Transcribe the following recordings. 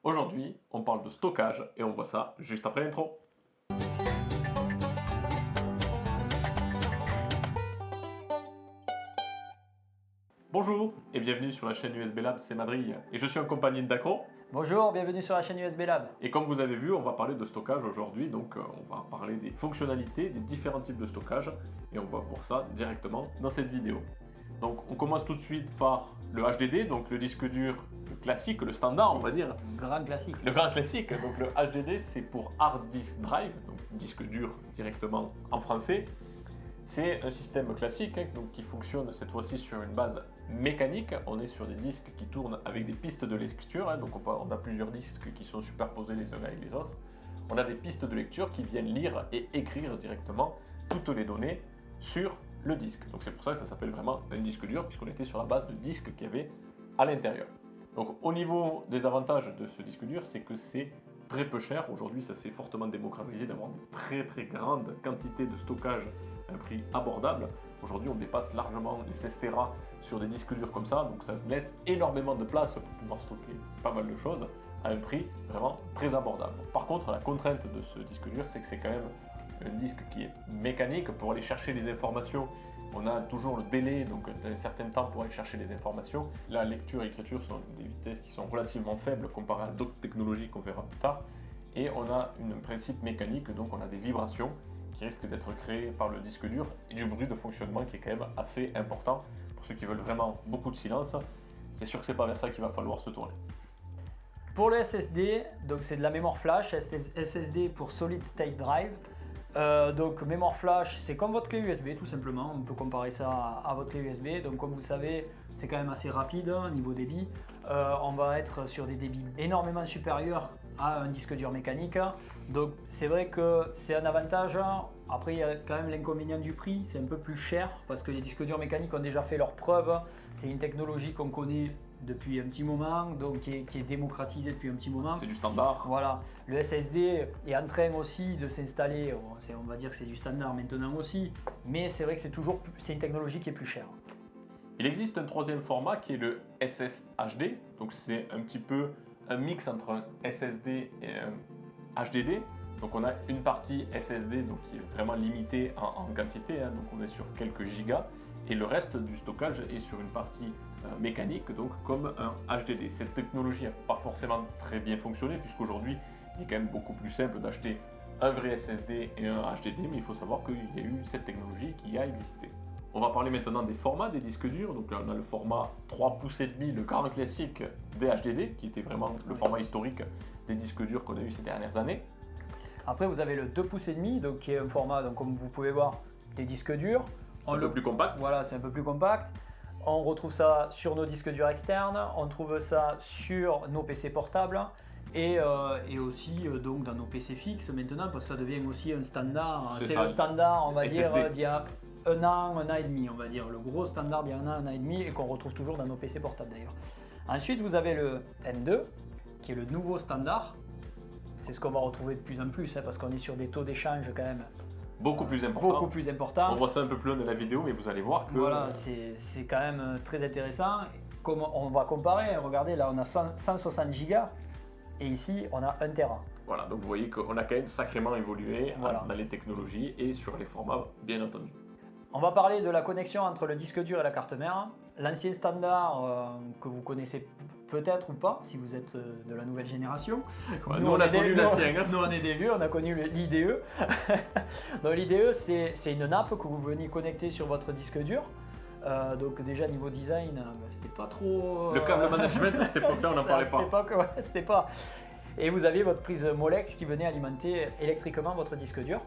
Aujourd'hui, on parle de stockage et on voit ça juste après l'intro. Bonjour et bienvenue sur la chaîne USB Lab, c'est Madrid et je suis en compagnie de Dacro. Bonjour, bienvenue sur la chaîne USB Lab. Et comme vous avez vu, on va parler de stockage aujourd'hui, donc on va parler des fonctionnalités, des différents types de stockage et on va voir ça directement dans cette vidéo. Donc on commence tout de suite par le HDD, donc le disque dur classique, le standard on va dire. Grand classique. Le grand classique, donc le HDD c'est pour Hard Disk Drive, donc disque dur directement en français. C'est un système classique donc, qui fonctionne cette fois-ci sur une base mécanique. On est sur des disques qui tournent avec des pistes de lecture, donc on a plusieurs disques qui sont superposés les uns avec les autres. On a des pistes de lecture qui viennent lire et écrire directement toutes les données sur le disque. Donc c'est pour ça que ça s'appelle vraiment un disque dur, puisqu'on était sur la base de disques qu'il y avait à l'intérieur. Donc au niveau des avantages de ce disque dur, c'est que c'est très peu cher. Aujourd'hui, ça s'est fortement démocratisé d'avoir de très grandes quantités de stockage à un prix abordable. Aujourd'hui, on dépasse largement les 16 Tera sur des disques durs comme ça, donc ça laisse énormément de place pour pouvoir stocker pas mal de choses à un prix vraiment très abordable. Par contre, la contrainte de ce disque dur, c'est que c'est quand même un disque qui est mécanique. Pour aller chercher les informations, on a toujours le délai, donc un certain temps pour aller chercher les informations. La lecture et l'écriture sont des vitesses qui sont relativement faibles comparées à d'autres technologies qu'on verra plus tard. Et on a un principe mécanique, donc on a des vibrations qui risquent d'être créées par le disque dur et du bruit de fonctionnement qui est quand même assez important. Pour ceux qui veulent vraiment beaucoup de silence, c'est sûr que c'est pas vers ça qu'il va falloir se tourner. Pour le SSD, donc c'est de la mémoire flash, SSD pour Solid State Drive. Donc mémoire flash, c'est comme votre clé USB tout simplement, on peut comparer ça à votre clé USB. Donc comme vous savez, c'est quand même assez rapide niveau débit. On va être sur des débits énormément supérieurs à un disque dur mécanique. Donc c'est vrai que c'est un avantage. Après il y a quand même l'inconvénient du prix, c'est un peu plus cher parce que les disques durs mécaniques ont déjà fait leurs preuves. C'est une technologie qu'on connaît depuis un petit moment, donc qui est démocratisé depuis un petit moment. C'est du standard. Voilà, le SSD est en train aussi de s'installer, on va dire que c'est du standard maintenant aussi, mais c'est vrai que c'est une technologie qui est plus chère. Il existe un troisième format qui est le SSHD, donc c'est un petit peu un mix entre un SSD et un HDD. Donc on a une partie SSD donc, qui est vraiment limitée en quantité, donc on est sur quelques gigas, et le reste du stockage est sur une partie mécanique, donc comme un HDD. Cette technologie n'a pas forcément très bien fonctionné, puisqu'aujourd'hui il est quand même beaucoup plus simple d'acheter un vrai SSD et un HDD, mais il faut savoir qu'il y a eu cette technologie qui a existé. On va parler maintenant des formats des disques durs. Donc là, on a le format 3,5 pouces, le grand classique des HDD, qui était vraiment le format historique des disques durs qu'on a eu ces dernières années. Après, vous avez le 2,5 pouces, donc qui est un format, donc, comme vous pouvez voir, des disques durs. Un peu plus compact. Voilà, c'est un peu plus compact. On retrouve ça sur nos disques durs externes, on trouve ça sur nos PC portables et aussi donc dans nos PC fixes maintenant, parce que ça devient aussi un standard. C'est le standard, on va dire, d'il y a un an et demi, on va dire, le gros standard d'il y a un an et demi, et qu'on retrouve toujours dans nos PC portables d'ailleurs. Ensuite, vous avez le M2, qui est le nouveau standard. C'est ce qu'on va retrouver de plus en plus, parce qu'on est sur des taux d'échange quand même beaucoup plus important. On voit ça un peu plus loin de la vidéo, mais vous allez voir que... Voilà, c'est quand même très intéressant. Comme on va comparer, regardez, là on a 160 Go et ici on a 1 Tera. Voilà, donc vous voyez qu'on a quand même sacrément évolué voilà. dans les technologies et sur les formats, bien entendu. On va parler de la connexion entre le disque dur et la carte mère. L'ancien standard que vous connaissez peut-être ou pas, si vous êtes de la nouvelle génération. Ouais, nous on a connu l'ancien. Nous on est des vieux, on a connu l'IDE. Donc l'IDE c'est une nappe que vous veniez connecter sur votre disque dur. Donc déjà niveau design, c'était pas trop... Le câble management à cette époque-là, on n'en parlait pas. À cette époque, ouais, c'était pas... Et vous aviez votre prise Molex qui venait alimenter électriquement votre disque dur.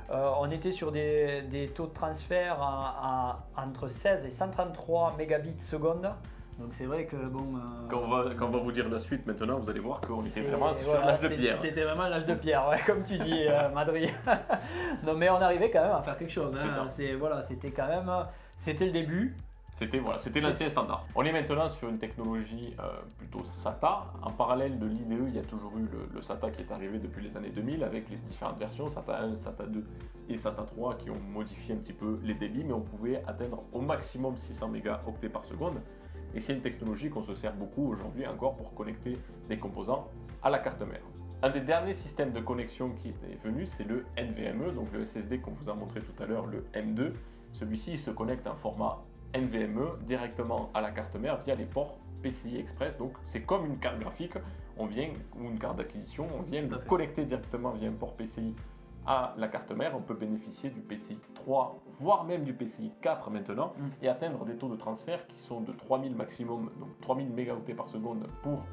On était sur des taux de transfert entre 16 et 133 mégabits seconde. Donc c'est vrai que bon... Quand on va vous dire la suite maintenant, vous allez voir qu'on était vraiment sur l'âge de pierre. C'était vraiment l'âge de pierre, ouais, comme tu dis, Madrid. Non mais on arrivait quand même à faire quelque chose. C'était quand même... C'était le début. C'était l'ancien standard. On est maintenant sur une technologie plutôt SATA. En parallèle de l'IDE, il y a toujours eu le SATA qui est arrivé depuis les années 2000 avec les différentes versions, SATA 1, SATA 2 et SATA 3 qui ont modifié un petit peu les débits, mais on pouvait atteindre au maximum 600 mégaoctets par seconde. et c'est une technologie qu'on se sert beaucoup aujourd'hui encore pour connecter des composants à la carte mère. Un des derniers systèmes de connexion qui était venu, c'est le NVMe, donc le SSD qu'on vous a montré tout à l'heure, le M2. Celui-ci il se connecte en format NVMe directement à la carte mère via les ports PCI Express, donc c'est comme une carte graphique, ou une carte d'acquisition, on vient de connecter directement via un port PCI à la carte mère, on peut bénéficier du PCI 3, voire même du PCI 4 maintenant, et atteindre des taux de transfert qui sont de 3000 maximum, donc 3000 mégaoctets par seconde pour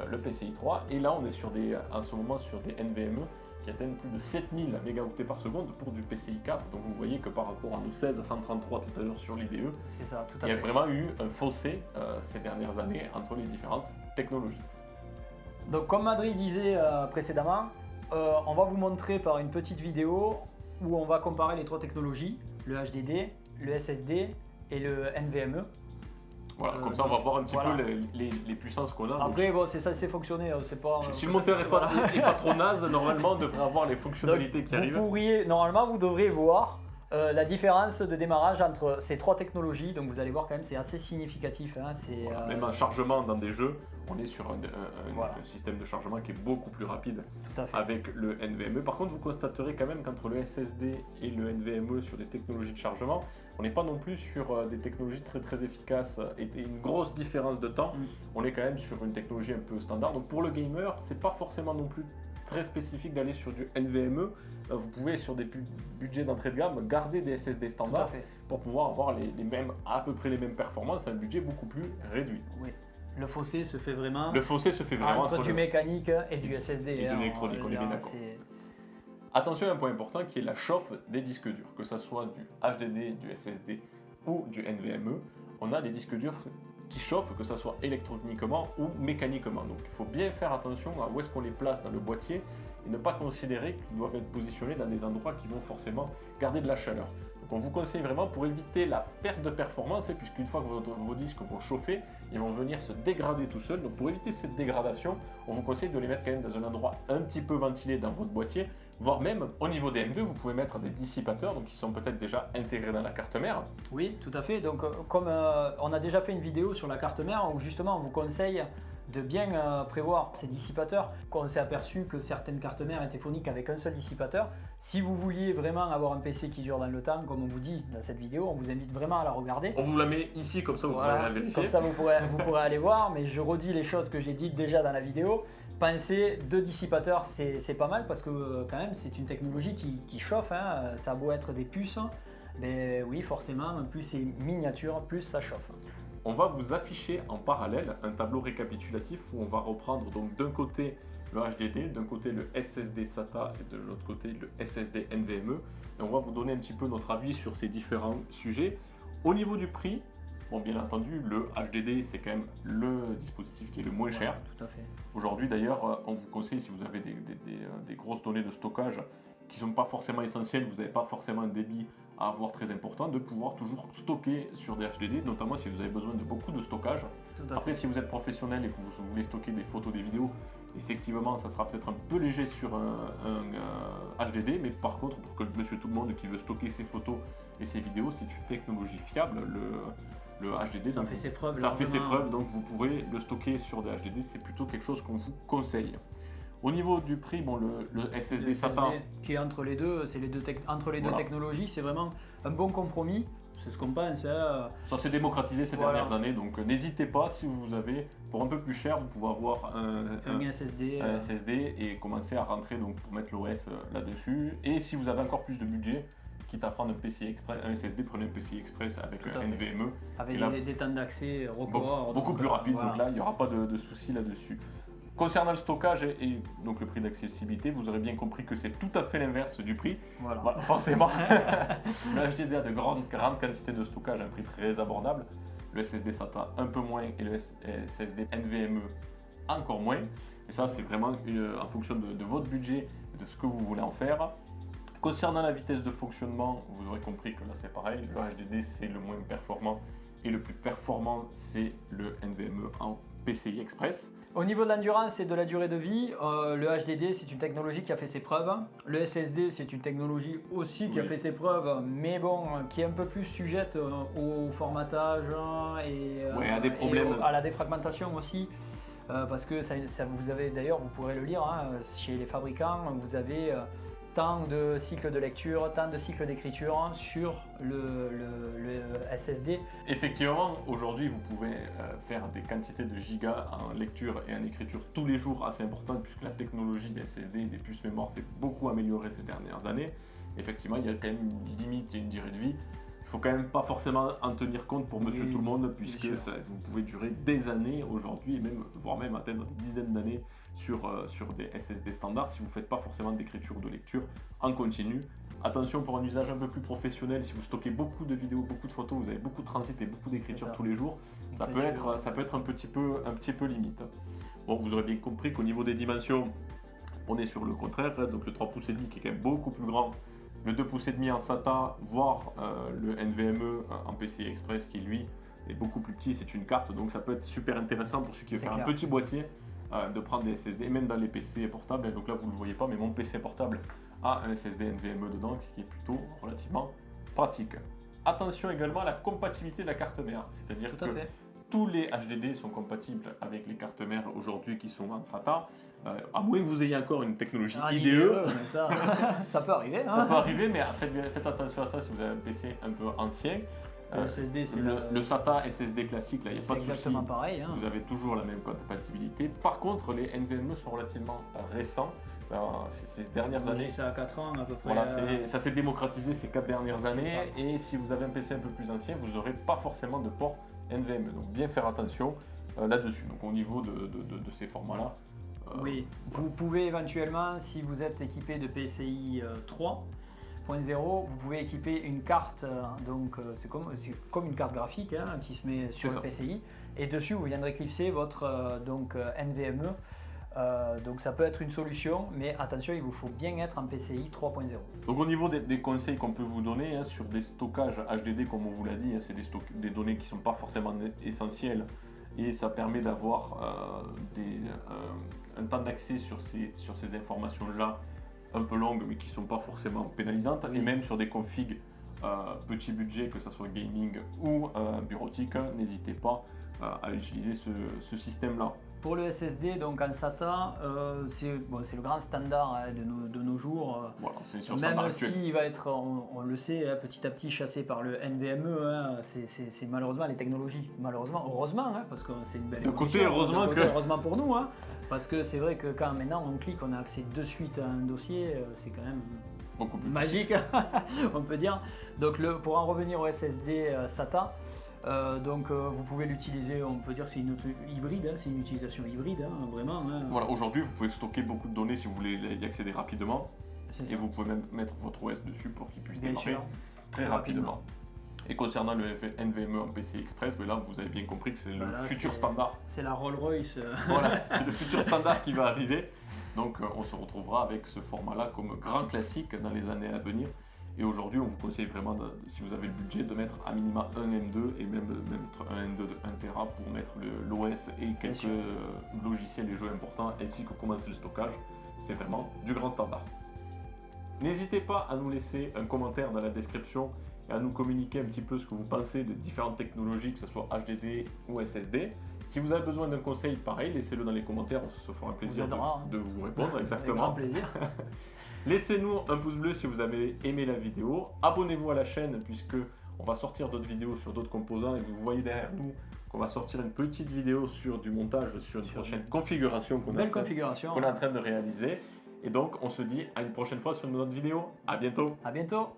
le PCI 3, et là on est en ce moment sur des NVMe qui atteignent plus de 7000 mégaoctets par seconde pour du PCI 4, donc vous voyez que par rapport à nos 16 à 133 tout à l'heure sur l'IDE, il y a vraiment eu un fossé ces dernières années entre les différentes technologies. Donc comme Madrid disait précédemment, on va vous montrer par une petite vidéo où on va comparer les trois technologies, le HDD, le SSD et le NVMe. Voilà, comme ça on va voir un petit peu les puissances qu'on a. Après, bon, c'est ça, c'est fonctionné. C'est pas, si le monteur n'est pas trop naze, normalement on devrait avoir les fonctionnalités qui arrivent. Normalement, vous devrez voir la différence de démarrage entre ces trois technologies. Donc vous allez voir quand même, c'est assez significatif. Hein, même un chargement dans des jeux, on est sur un système de chargement qui est beaucoup plus rapide avec le NVMe. Par contre, vous constaterez quand même qu'entre le SSD et le NVMe sur des technologies de chargement, on n'est pas non plus sur des technologies très très efficaces et une grosse différence de temps. On est quand même sur une technologie un peu standard. Donc pour le gamer, c'est pas forcément non plus très spécifique d'aller sur du NVMe. Vous pouvez sur des budgets d'entrée de gamme garder des SSD standards pour pouvoir avoir à peu près les mêmes performances à un budget beaucoup plus réduit. Oui. Le fossé se fait vraiment, entre du mécanique et du SSD. Et de l'électronique, on est bien d'accord. Attention à un point important qui est la chauffe des disques durs, que ce soit du HDD, du SSD ou du NVMe. On a des disques durs qui chauffent, que ce soit électroniquement ou mécaniquement. Donc il faut bien faire attention à où est-ce qu'on les place dans le boîtier et ne pas considérer qu'ils doivent être positionnés dans des endroits qui vont forcément garder de la chaleur. Donc on vous conseille vraiment pour éviter la perte de performance, puisqu'une fois que vos disques vont chauffer, ils vont venir se dégrader tout seuls. Donc pour éviter cette dégradation, on vous conseille de les mettre quand même dans un endroit un petit peu ventilé dans votre boîtier, voire même au niveau des M2, vous pouvez mettre des dissipateurs, donc qui sont peut-être déjà intégrés dans la carte mère. Oui, tout à fait. Donc comme on a déjà fait une vidéo sur la carte mère où justement on vous conseille de bien prévoir ces dissipateurs, quand on s'est aperçu que certaines cartes mères étaient phoniques avec un seul dissipateur. Si vous vouliez vraiment avoir un PC qui dure dans le temps, comme on vous dit dans cette vidéo, on vous invite vraiment à la regarder. On vous la met ici, comme ça vous pourrez la vérifier. Comme ça vous pourrez aller voir, mais je redis les choses que j'ai dites déjà dans la vidéo. Pensez 2 dissipateurs, c'est pas mal parce que quand même c'est une technologie qui chauffe, hein. Ça a beau être des puces, mais oui forcément, plus c'est miniature, plus ça chauffe. On va vous afficher en parallèle un tableau récapitulatif où on va reprendre donc d'un côté le HDD, d'un côté le SSD SATA et de l'autre côté le SSD NVMe. Et on va vous donner un petit peu notre avis sur ces différents sujets. Au niveau du prix, bon, bien entendu, le HDD c'est quand même le dispositif qui est le moins cher. Tout à fait. Aujourd'hui d'ailleurs, on vous conseille, si vous avez des grosses données de stockage qui ne sont pas forcément essentielles, vous n'avez pas forcément un débit à avoir très important, de pouvoir toujours stocker sur des HDD, notamment si vous avez besoin de beaucoup de stockage. Après, si vous êtes professionnel et que vous voulez stocker des photos, des vidéos, effectivement, ça sera peut-être un peu léger sur un HDD, mais par contre, pour que monsieur tout le monde qui veut stocker ses photos et ses vidéos, c'est une technologie fiable, le HDD. Ça fait ses preuves. Ça fait ses preuves, donc vous pourrez le stocker sur des HDD, c'est plutôt quelque chose qu'on vous conseille. Au niveau du prix, bon, le SSD SATA qui est entre les deux, c'est entre les deux technologies, c'est vraiment un bon compromis. C'est ce qu'on pense. Hein. Ça s'est démocratisé ces dernières années, donc n'hésitez pas, si vous avez, pour un peu plus cher, vous pouvez avoir un SSD et commencer à rentrer donc, pour mettre l'OS là-dessus. Et si vous avez encore plus de budget, quitte à prendre un SSD, prenez un PCI Express avec un NVMe. Avec des temps d'accès records. Beaucoup plus rapide, donc là, il n'y aura pas de souci là-dessus. Concernant le stockage et donc le prix d'accessibilité, vous aurez bien compris que c'est tout à fait l'inverse du prix. Voilà, forcément. Le HDD a de grandes quantités de stockage à un prix très abordable. Le SSD SATA un peu moins et le SSD NVMe encore moins. Et ça, c'est vraiment en fonction de votre budget et de ce que vous voulez en faire. Concernant la vitesse de fonctionnement, vous aurez compris que là c'est pareil. Le HDD c'est le moins performant et le plus performant c'est le NVMe en PCI Express. Au niveau de l'endurance et de la durée de vie, le HDD c'est une technologie qui a fait ses preuves. Le SSD c'est une technologie aussi qui a fait ses preuves, mais bon, qui est un peu plus sujette au formatage et, à des problèmes. À la défragmentation aussi. Parce que ça, vous avez d'ailleurs, vous pourrez le lire chez les fabricants, vous avez tant de cycles de lecture, tant de cycles d'écriture sur le SSD. Effectivement, aujourd'hui, vous pouvez faire des quantités de gigas en lecture et en écriture tous les jours assez importantes, puisque la technologie des SSD et des puces mémoire s'est beaucoup améliorée ces dernières années. Effectivement, il y a quand même une limite et une durée de vie. Il ne faut quand même pas forcément en tenir compte pour monsieur tout le monde, puisque vous pouvez durer des années aujourd'hui, voire même atteindre des dizaines d'années sur des SSD standards si vous ne faites pas forcément d'écriture ou de lecture en continu. Attention, pour un usage un peu plus professionnel, si vous stockez beaucoup de vidéos, beaucoup de photos, vous avez beaucoup de transit et beaucoup d'écriture tous les jours, ça peut être un petit peu limite. Bon, vous aurez bien compris qu'au niveau des dimensions, on est sur le contraire, donc le 3 pouces et demi qui est quand même beaucoup plus grand, le 2 pouces et demi en SATA, voire le NVMe en PCI Express qui lui est beaucoup plus petit, c'est une carte, donc ça peut être super intéressant pour ceux qui veulent faire un petit boîtier, de prendre des SSD, même dans les PC portables. Donc là vous ne le voyez pas, mais mon PC portable a un SSD NVMe dedans, ce qui est plutôt relativement pratique. Attention également à la compatibilité de la carte mère, c'est-à-dire que tous les HDD sont compatibles avec les cartes mères aujourd'hui qui sont en SATA, à moins que vous ayez encore une technologie IDE. Ça peut arriver. Ça peut arriver, mais faites attention à ça si vous avez un PC un peu ancien. Le SSD, c'est le SATA SSD classique, là, il n'y a pas de souci. C'est exactement pareil. Vous avez toujours la même compatibilité. Par contre, les NVMe sont relativement récents. Ces dernières années, c'est à 4 ans à peu près. Voilà, ça s'est démocratisé ces 4 dernières années. Et si vous avez un PC un peu plus ancien, vous n'aurez pas forcément de port NVMe. Donc bien faire attention là-dessus. Donc au niveau de ces formats-là. Oui, vous pouvez éventuellement, si vous êtes équipé de PCI 3.0, vous pouvez équiper une carte, c'est comme une carte graphique qui se met sur le PCI, et dessus vous viendrez clipser votre NVMe. Donc ça peut être une solution, mais attention, il vous faut bien être en PCI 3.0. Donc au niveau des conseils qu'on peut vous donner sur des stockages HDD, comme on vous l'a dit, c'est des données qui ne sont pas forcément essentielles, et ça permet d'avoir un temps d'accès sur ces informations-là un peu longues, mais qui ne sont pas forcément pénalisantes, et même sur des configs petit budget, que ce soit gaming ou bureautique, n'hésitez pas à utiliser ce système-là. Pour le SSD, donc en SATA, c'est le grand standard de nos jours. Voilà, c'est sur même s'il va être, on le sait, petit à petit chassé par le NVMe, c'est malheureusement les technologies. Heureusement, parce que c'est une belle évolution. Heureusement pour nous, parce que c'est vrai que quand maintenant on clique, on a accès de suite à un dossier, c'est quand même beaucoup plus magique, on peut dire. Donc pour en revenir au SSD SATA, vous pouvez l'utiliser, on peut dire c'est une hybride, c'est une utilisation hybride, vraiment. Voilà, aujourd'hui vous pouvez stocker beaucoup de données si vous voulez y accéder rapidement, et vous pouvez même mettre votre OS dessus pour qu'il puisse démarrer très rapidement. Et concernant le NVMe en PCI Express, là vous avez bien compris que c'est le futur standard. C'est la Rolls-Royce. Voilà, c'est le futur standard qui va arriver. Donc on se retrouvera avec ce format-là comme grand classique dans les années à venir. Et aujourd'hui, on vous conseille vraiment, si vous avez le budget, de mettre à minima un M2 et même un M2 de 1 Tera pour mettre l'OS et quelques logiciels et jeux importants, ainsi que commencer le stockage. C'est vraiment du grand standard. N'hésitez pas à nous laisser un commentaire dans la description et à nous communiquer un petit peu ce que vous pensez de différentes technologies, que ce soit HDD ou SSD. Si vous avez besoin d'un conseil, pareil, laissez-le dans les commentaires, on se fera un plaisir de vous répondre. Exactement. Avec grand plaisir. Laissez-nous un pouce bleu si vous avez aimé la vidéo. Abonnez-vous à la chaîne puisque on va sortir d'autres vidéos sur d'autres composants, et vous voyez derrière nous qu'on va sortir une petite vidéo sur du montage sur une prochaine configuration qu'on est en train de réaliser. Et donc on se dit à une prochaine fois sur une autre vidéo. À bientôt. À bientôt.